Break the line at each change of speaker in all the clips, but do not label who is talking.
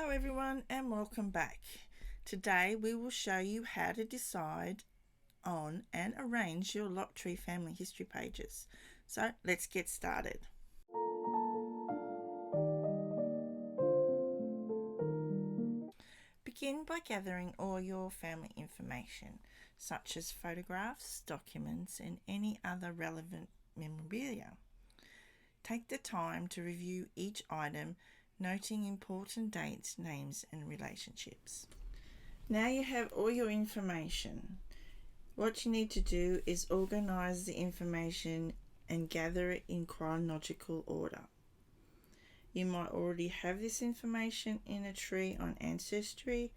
Hello everyone and welcome back. Today we will show you how to decide on and arrange your lock tree family history pages. So let's get started. Begin by gathering all your family information, such as photographs, documents and any other relevant memorabilia. Take the time to review each item, noting important dates, names and relationships. Now you have all your information. What you need to do is organise the information and gather it in chronological order. You might already have this information in a tree on Ancestry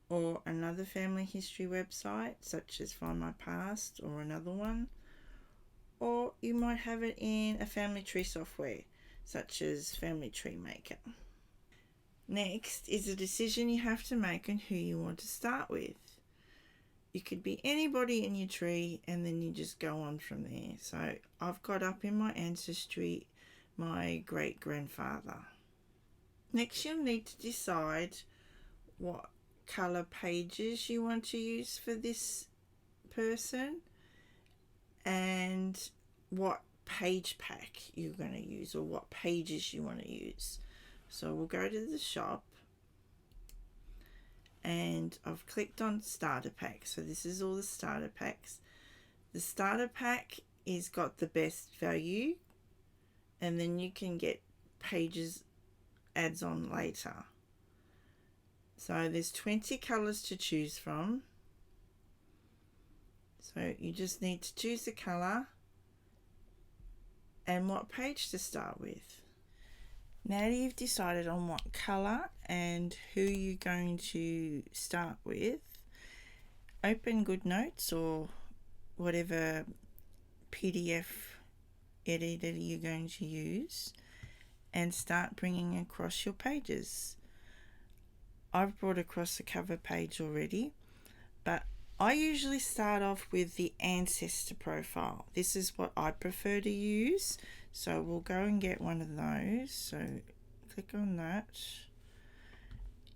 or another family history website such as Find My Past or another one, or you might have it in a family tree software such as Family Tree Maker. Next is a decision you have to make on who you want to start with. You could be anybody in your tree and then you just go on from there. So I've got up in my ancestry my great grandfather. Next you'll need to decide what colour pages you want to use for this person and what page pack you're going to use or what pages you want to use. So we'll go to the shop and I've clicked on starter pack. So this is all the starter packs. The starter pack is got the best value and then you can get pages adds on later. So there's 20 colours to choose from. So you just need to choose the colour and what page to start with. Now that you've decided on what colour and who you're going to start with, open GoodNotes or whatever PDF editor you're going to use and start bringing across your pages. I've brought across the cover page already, but I usually start off with the ancestor profile. This is what I prefer to use, so we'll go and get one of those. So click on that,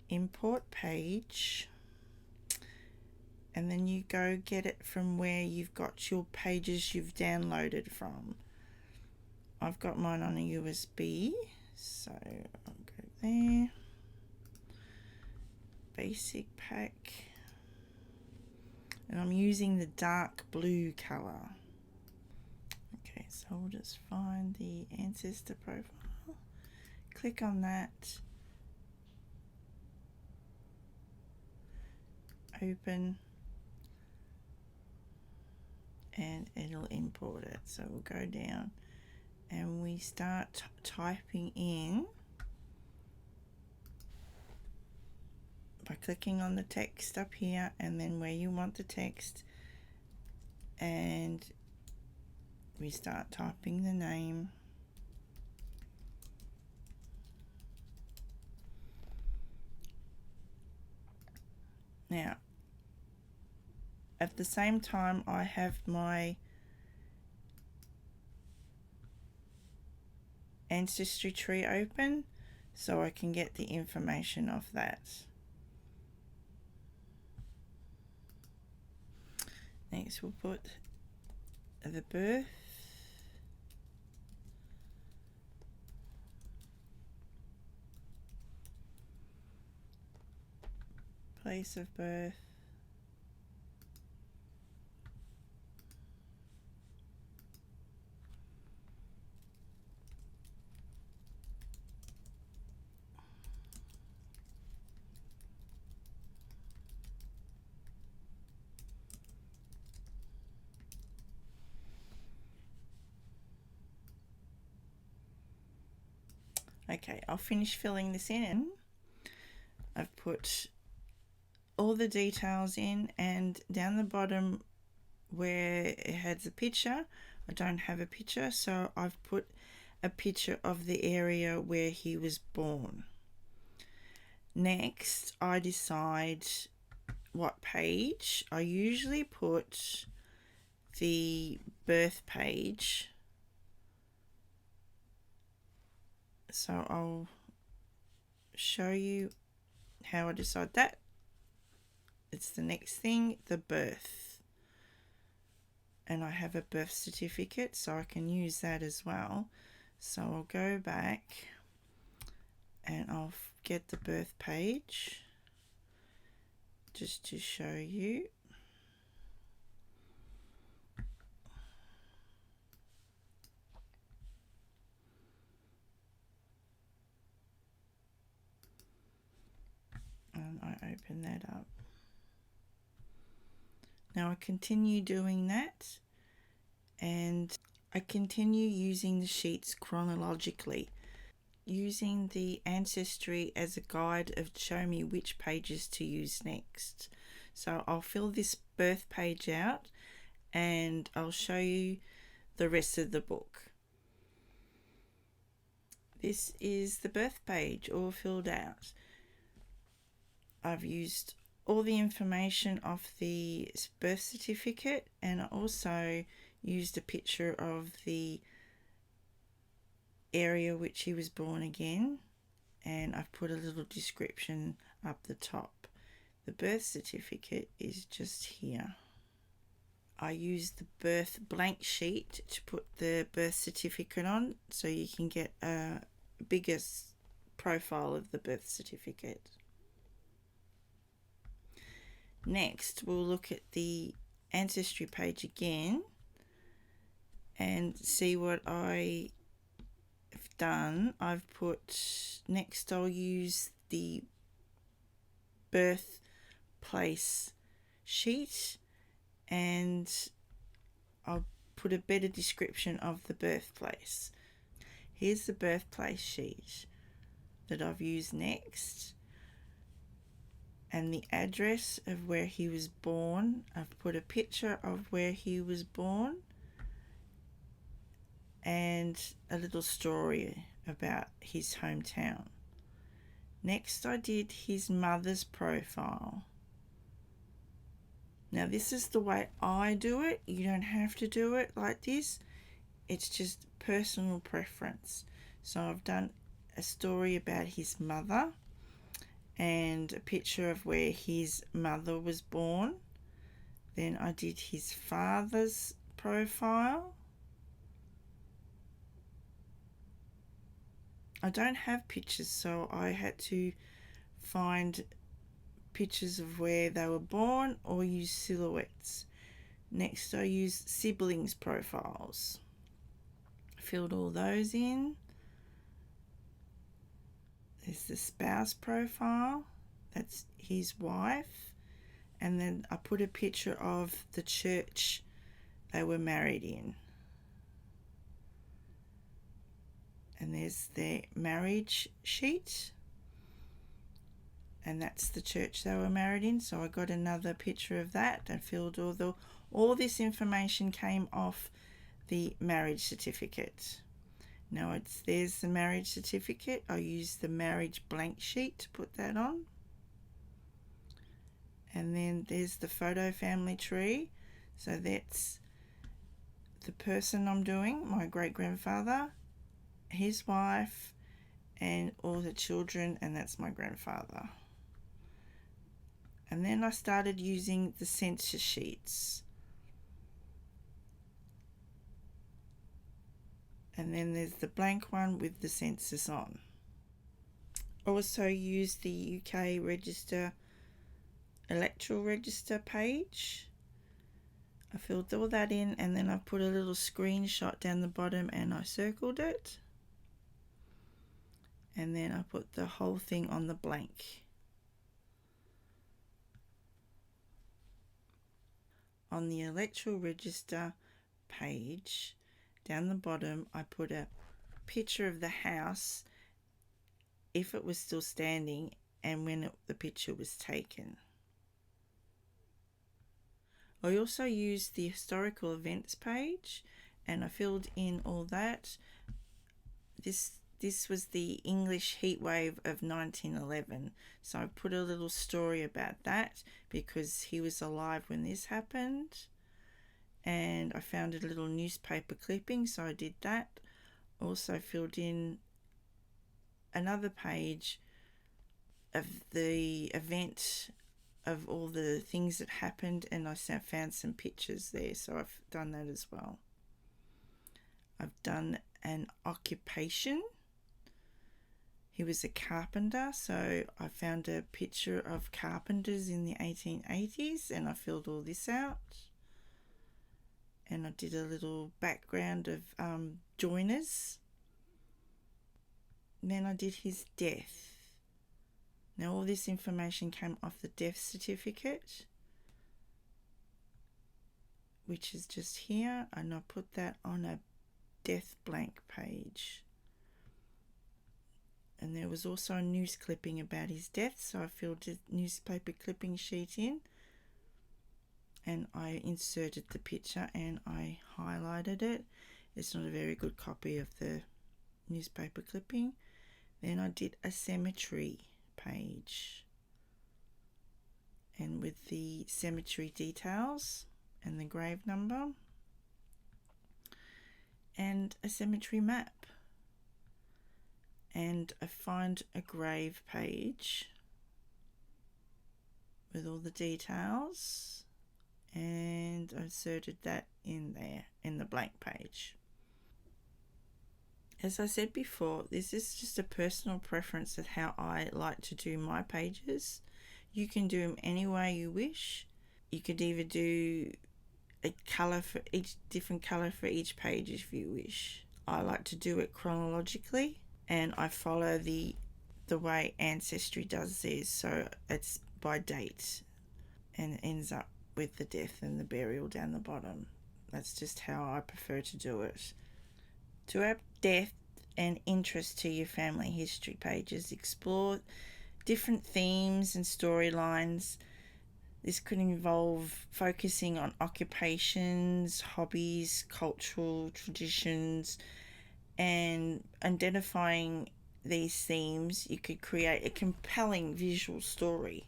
import page, and then you go get it from where you've got your pages you've downloaded from. I've got mine on a USB, so I'll go there, basic pack. And I'm using the dark blue colour. Okay, so we'll just find the ancestor profile, click on that, open, and it'll import it. So we'll go down and we start typing in by clicking on the text up here and then where you want the text, and we start typing the name. Now at the same time I have my ancestry tree open so I can get the information of that. Next we'll put the birth, place of birth, okay, I'll finish filling this in. I've put all the details in, and down the bottom where it has a picture, I don't have a picture, so I've put a picture of the area where he was born. Next I decide what page. I usually put the birth page, so I'll show you how I decide that, it's the next thing, the birth. And I have a birth certificate, so I can use that as well. So I'll go back and I'll get the birth page just to show you. And I open that up. Now I continue doing that, and I continue using the sheets chronologically, using the ancestry as a guide of show me which pages to use next. So I'll fill this birth page out and I'll show you the rest of the book. This is the birth page all filled out. I've used all the information of the birth certificate, and I also used a picture of the area which he was born again, and I've put a little description up the top. The birth certificate is just here. I used the birth blank sheet to put the birth certificate on, so you can get a bigger profile of the birth certificate. Next, we'll look at the ancestry page again and see what I have done. I've put, next I'll use the birthplace sheet and I'll put a better description of the birthplace. Here's the birthplace sheet that I've used next, and the address of where he was born. I've put a picture of where he was born and a little story about his hometown. Next, I did his mother's profile. Now, this is the way I do it. You don't have to do it like this. It's just personal preference. So I've done a story about his mother and a picture of where his mother was born. Then I did his father's profile. I don't have pictures, so I had to find pictures of where they were born or use silhouettes. Next, I used siblings profiles. Filled all those in. There's the spouse profile, that's his wife, and then I put a picture of the church they were married in. And there's their marriage sheet, and that's the church they were married in. So I got another picture of that and filled all this information came off the marriage certificate. Now there's the marriage certificate. I used the marriage blank sheet to put that on. And then there's the photo family tree. So that's the person I'm doing, my great-grandfather, his wife, and all the children, and that's my grandfather. And then I started using the census sheets. And then there's the blank one with the census on. Also use the UK register, electoral register page. I filled all that in, and then I put a little screenshot down the bottom and I circled it. And then I put the whole thing on the blank. On the electoral register page, down the bottom, I put a picture of the house if it was still standing and when the picture was taken. I also used the historical events page and I filled in all that. This was the English heatwave of 1911, so I put a little story about that because he was alive when this happened. And I found a little newspaper clipping, so I did that. Also filled in another page of the event, of all the things that happened, and I found some pictures there, so I've done that as well. I've done an occupation. He was a carpenter, so I found a picture of carpenters in the 1880s and I filled all this out. And I did a little background of joiners. Then I did his death. Now all this information came off the death certificate, which is just here, and I put that on a death blank page. And there was also a news clipping about his death, so I filled the newspaper clipping sheet in and I inserted the picture and I highlighted it. It's not a very good copy of the newspaper clipping. Then I did a cemetery page, and with the cemetery details and the grave number and a cemetery map. And I find a grave page with all the details, and I inserted that in there in the blank page. As I said before, this is just a personal preference of how I like to do my pages. You can do them any way you wish. You could either do a colour for each, different colour for each page if you wish. I like to do it chronologically, and I follow the way Ancestry does theirs, so it's by date and it ends up with the death and the burial down the bottom. That's just how I prefer to do it. To add depth and interest to your family history pages, explore different themes and storylines. This could involve focusing on occupations, hobbies, cultural traditions, and identifying these themes. You could create a compelling visual story.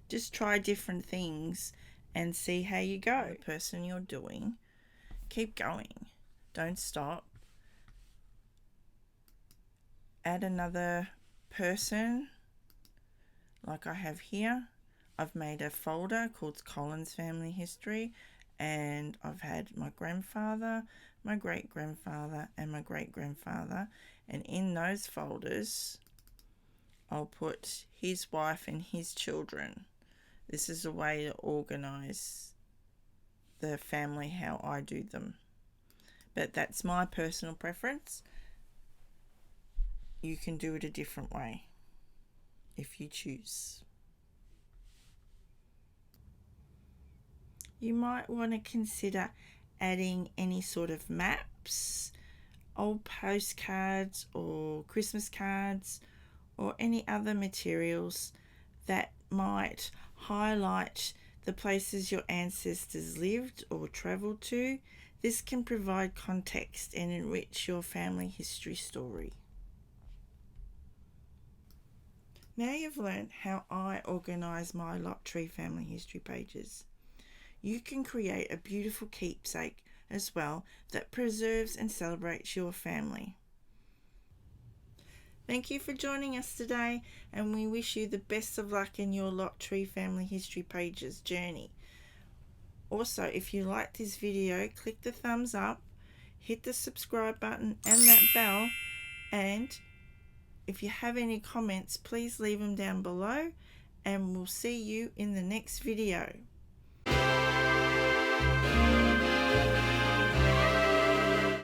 Just try different things and see how you go. The person you're doing, keep going. Don't stop. Add another person like I have here. I've made a folder called Colin's Family History, and I've had my grandfather, my great-grandfather, and my great-grandfather, and in those folders I'll put his wife and his children. This is a way to organise the family how I do them, but that's my personal preference. You can do it a different way if you choose. You might want to consider adding any sort of maps, old postcards or Christmas cards, or any other materials that might highlight the places your ancestors lived or travelled to. This can provide context and enrich your family history story. Now you've learned how I organise my Lot Tree family history pages. You can create a beautiful keepsake as well that preserves and celebrates your family. Thank you for joining us today, and we wish you the best of luck in your Lot Tree family history pages journey. Also, if you liked this video, click the thumbs up, hit the subscribe button and that bell, and if you have any comments, please leave them down below, and we'll see you in the next video.